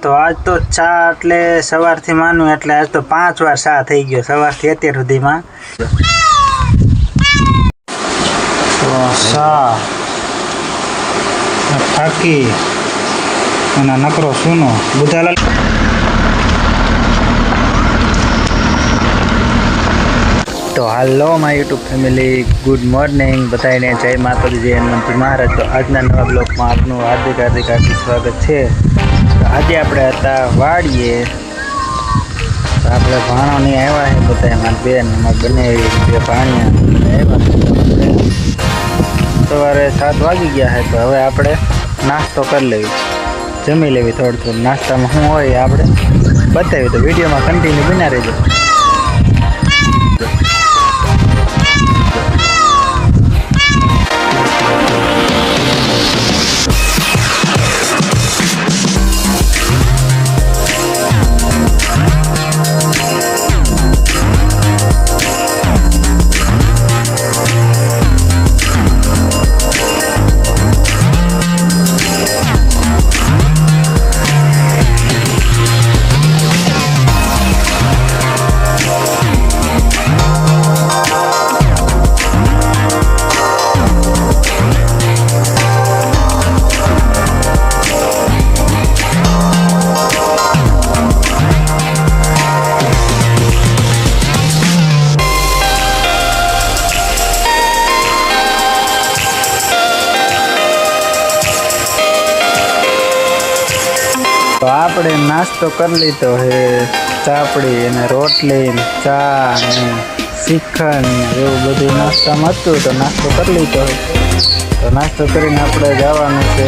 તો આજ તો ચા એટલે સવારથી માનું એટલે આજ તો 5 વાર ચા થઈ ગયો સવારથી અત્યાર સુધીમાં. તો ચા થાકી અને નકરો સુનો બુધાલાલ. તો hello my YouTube family, good morning બધાને, જય માતાજી, જય હનુમાનજી મહારાજ. તો આજના નવા બ્લોગમાં આપનું હાર્દિક હાર્દિક હાર્દિક સ્વાગત છે. તો આજે આપણે હતા વાડીએ. તો આપણે ભાણો નહીં આવ્યા છે બધા, મારા બેન અમારા બંને બે ભાણિયા આવ્યા. સવારે 7 વાગી ગયા છે. તો હવે આપણે નાસ્તો કરી લેવી, જમી લેવી. થોડું થોડું નાસ્તામાં શું હોય આપણે બતાવી. તો વિડીયોમાં કન્ટિન્યુ બના રહેજો. તો આપણે નાસ્તો કરી લીધો છે, ચાપડી અને રોટલી, ચા અને શ્રીખંડ એવું બધું નાસ્તામાં હતું. તો નાસ્તો કરી લીધો છે. તો નાસ્તો કરીને આપણે જવાનું છે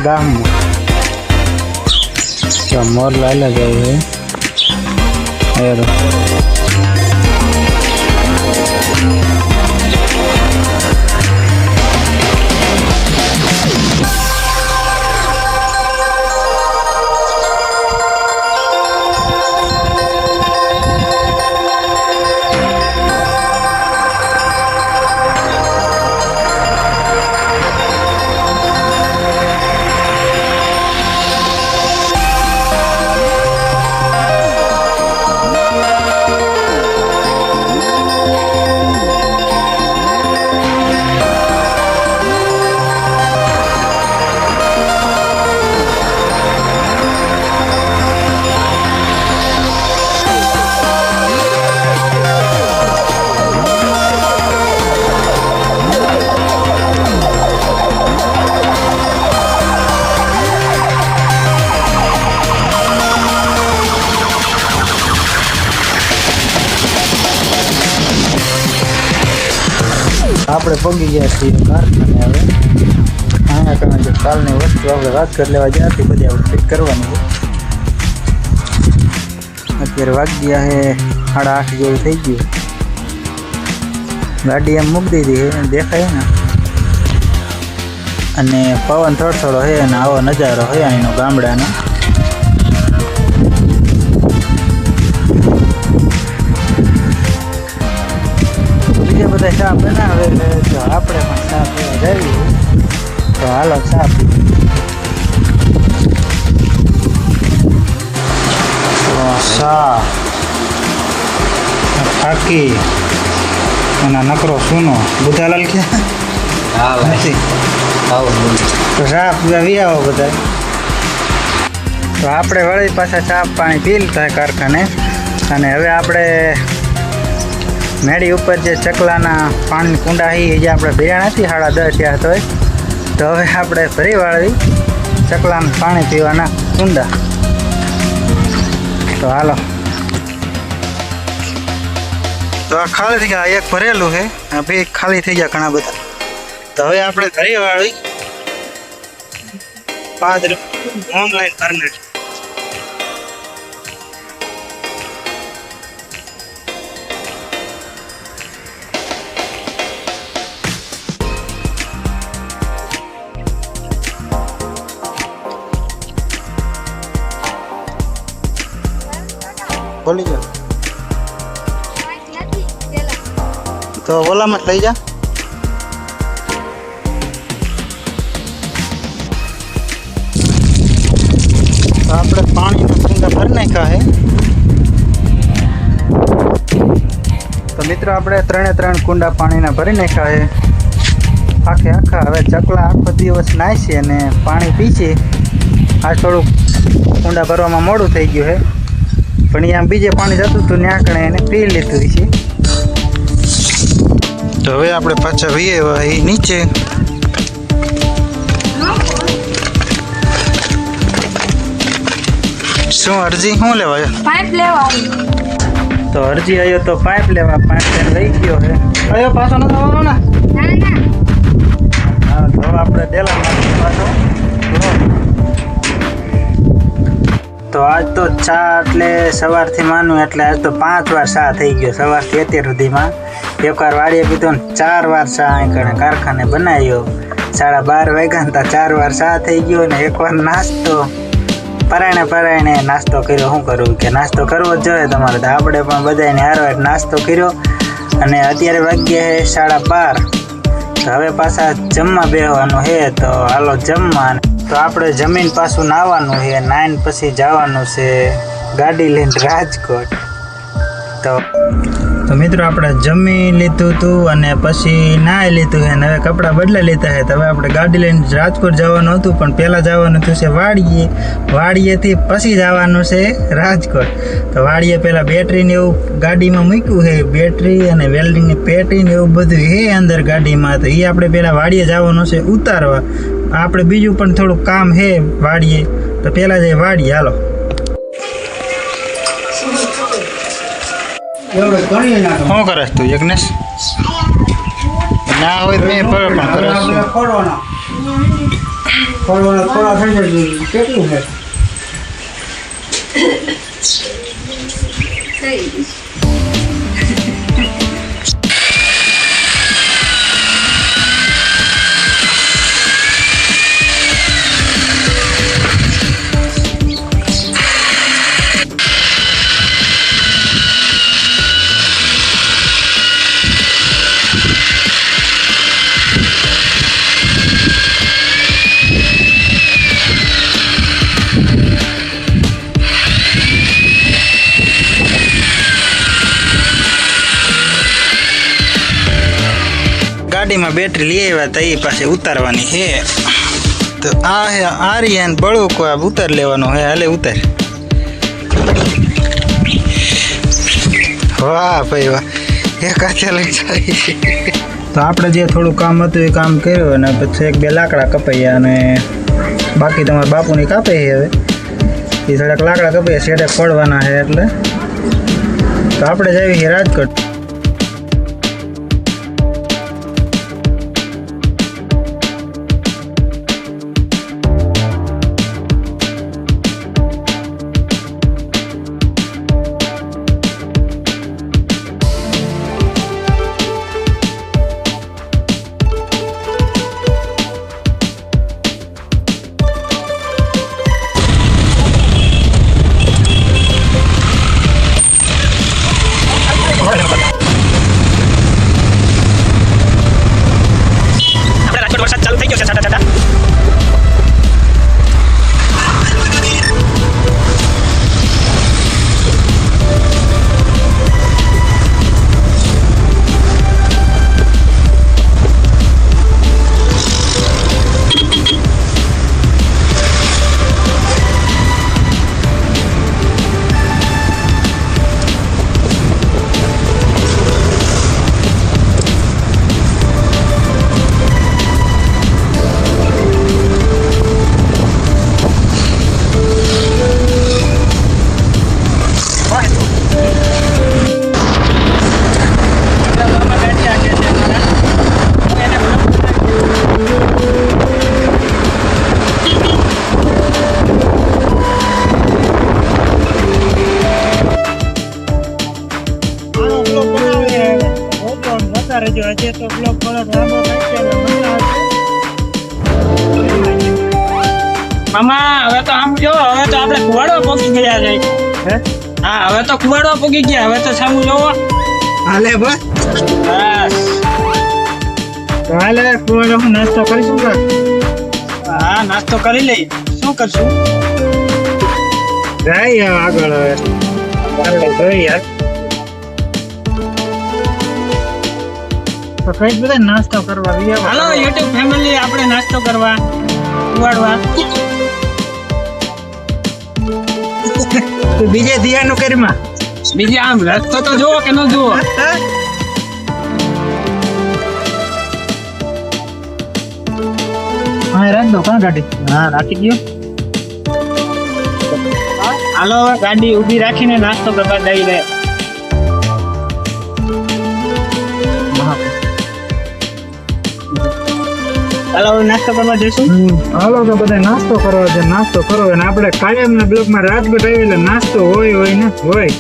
ગામમાં. તો મોર લાલા જવું છે. આપણે પગી ગયા છીએ કારખાને. હવે અહીંયા તમે જે કાલની વસ્તુ આપણે વાત કરી લેવા ગયા હતી બધી આપણે ફિટ કરવાની છે. અત્યારે વાગી ગયા છે 8:30 જેવું થઈ ગયું. ગાડી એમ મૂકી દીધી છે, દેખાય ને. અને પવન થોડો છે અને આવો નજારો છે અહીંનો ગામડાનો. બધા ચા બનાવે તો આપણે પણ ચા પીવા જઈએ. તો હાલો ચા પી. ચા થાકી અને નકરો સુનો બુધાલાલ કે નથી. તો ચા પીવા વી આવો બધા. તો આપણે વળી પાછા ચા પાણી પી લીધા કારખાને. અને હવે આપણે મેળી ઉપર જે ચકલાના પાણી કુંડા છે એ જે આપણે ભર્યા નથી 10:30 થયા તોય. તો હવે આપણે ભરી વાળવી ચકલાના પાણી પીવાના કુંડા. તો હાલો. તો આ ખાલી થઈ ગયા, એક ભરેલું છે, બે ખાલી થઈ ગયા ઘણા બધા. તો હવે આપણે ભરી વાળવી 5 ઓનલાઈન ભરને. બોલી જા તો ઓલામાં લઈ જા. તો આપણે પાણીના કુંડા ભરી નાખ્યા છે. તો મિત્રો આપણે 3 કુંડા પાણીના ભરી નાખ્યા છે આખા. હવે ચકલા આખો દિવસ નાહશે અને પાણી પીશે. આ થોડુંક કુંડા ભરવામાં મોડું થઈ ગયું છે, પણ અહીંયા બીજે પાણી જતું હતું ત્યાં કણે એને પી લીધું છે. તો હવે આપણે પાછા વીએ અહીં નીચે. શું અરજી શું લેવા? પાઇપ લેવા. તો અરજી આવ્યો તો પાઇપ લેવા. પાઇપ લઈને વહી ગયો છે. આવ્યો પાછો ન થવાનો ને? ના. હા, તો આપણે ડેલા પાછો. તો આજ તો ચા એટલે સવારથી માનું એટલે આજ તો 5 વાર ચા થઈ ગયો સવારથી અત્યાર સુધીમાં. એકવાર વાડીએ પીધો ને 4 વાર ચા અહીં કારખાને બનાવ્યો. 12:30 વાગ્યા ને 4 વાર ચા થઈ ગયો ને એકવાર નાસ્તો પરાયણે નાસ્તો કર્યો. શું કરવું કે નાસ્તો કરવો જ જોઈએ તમારે. તો આપણે પણ બધાને હારો નાસ્તો કર્યો અને અત્યારે વાગ્યા 12:30. તો હવે પાછા જમવા બેસવાનું છે. તો હાલો જમવા. તો આપણે જમીન પાછું નાહવાનું છે. 9 પછી જવાનું છે ગાડી લઈને રાજકોટ. તો મિત્રો આપણે જમી લીધું હતું અને પછી નાહી લીધું છે અને હવે કપડાં બદલા લીધા છે. તો હવે આપણે ગાડી લઈને રાજકોટ જવાનું હતું, પણ પહેલાં જવાનું હતું છે વાડીએથી પછી જવાનું છે રાજકોટ. તો વાડીએ પહેલાં બેટરીને એવું ગાડીમાં મૂક્યું છે, બેટરી અને વેલ્ડિંગની પેટીને એવું બધું છે અંદર ગાડીમાં. તો એ આપણે પહેલાં વાડીએ જવાનું છે ઉતારવા. આપણે બીજું પણ થોડુંક કામ છે વાડીએ, તો પહેલાં જઈએ વાડીએ. હાલો. શું કરે તું યજ્ઞેશ? ના હોય મેં પણ કરે કેટલું છે? ગાડીમાં બેટરી લઈ આવ્યા તો એ પાસે ઉતારવાની છે. તો આ હે આર્યન બળુકો આ ઉતાર લેવાનો હે. હાલે ઉતાર. વાહ ભાઈ વાહ, એક હાથે લઈ જાય. તો આપણે જે થોડું કામ હતું એ કામ કર્યું અને પછી 1-2 લાકડા કપાયા અને બાકી તમારા બાપુની કાપે છે. હવે એ થોડાક લાકડા કપાયા શેડે ખોડવાના છે એટલે. તો આપણે જઈએ છીએ રાજકોટ. રહેજો. હજી તો બ્લોગ થોડો લાંબો થાય છે એટલે મજા આવશે. મામા હવે તો આમ જો, હવે તો આપણે કુવાડો પોગી ગયા છે. હે? હા, હવે તો કુવાડો પોગી ગયા. હવે તો સામું જોવો. હાલે બસ. બસ તો હાલે કુવાડો હું નાસ્તો કરીશું કે? હા, નાસ્તો કરી લઈએ. શું કરશું? જાય આગળ હવે જોઈએ તો કઈ બધા નાસ્તો કરવા હાલો યુટ્યુબ ફેમિલી આપણે નાસ્તો કરવા ઉવાડવા બીજે દિયાનું કરીમાં બીજે આમ રસ્તો તો જુઓ કે ન જુઓ હા રાખ દો કાં ગાડી હા રાખી ગયો હાલો હવે ગાડી ઊભી રાખીને નાસ્તો કરવા જઈ લે હાલો હવે નાસ્તો કરવા જઈશું હાલો તો બધા નાસ્તો કરવા છે નાસ્તો કરો અને આપણે કાયમના બ્લોકમાં રાજકોટ આવી એટલે નાસ્તો હોય ને હોય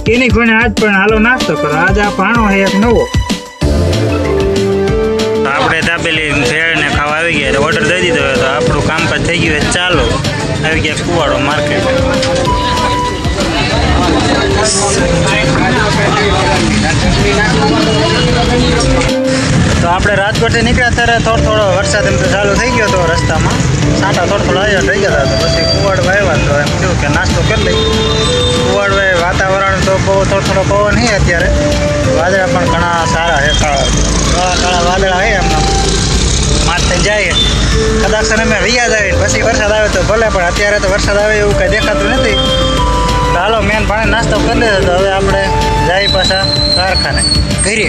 એની કોઈને આજ પણ હાલો નાસ્તો કરો આજ આ પાણો છે એક નવો આપણે દાબેલી ભેળ ને ખાવા આવી ગયા ઓર્ડર દઈ દીધો તો આપણું કામકાજ થઈ ગયું ચાલો આવી ગયા કુવાડો માર્કેટ તો આપણે રાજકોટથી નીકળ્યા ત્યારે થોડો વરસાદ એમ તો ચાલુ થઈ ગયો હતો રસ્તામાં સાંટા થોડા આવ્યા થઈ ગયા હતા તો પછી કુવાડ વાવ્યા તો એમ થયું કે નાસ્તો કરી લઈ કુવાડ વાતાવરણ તો બહુ થોડો પવન છે અત્યારે વાદળા પણ ઘણા સારા છે કાળા વાદળા છે એમના માથે જાય કદાચ અમે વૈયા જાય પછી વરસાદ આવે તો ભલે પણ અત્યારે તો વરસાદ આવે એવું કંઈ દેખાતું નથી તો હાલો મેન પાણી નાસ્તો કરી લીધો તો હવે આપણે જાય પાછા કારખાને ઘરે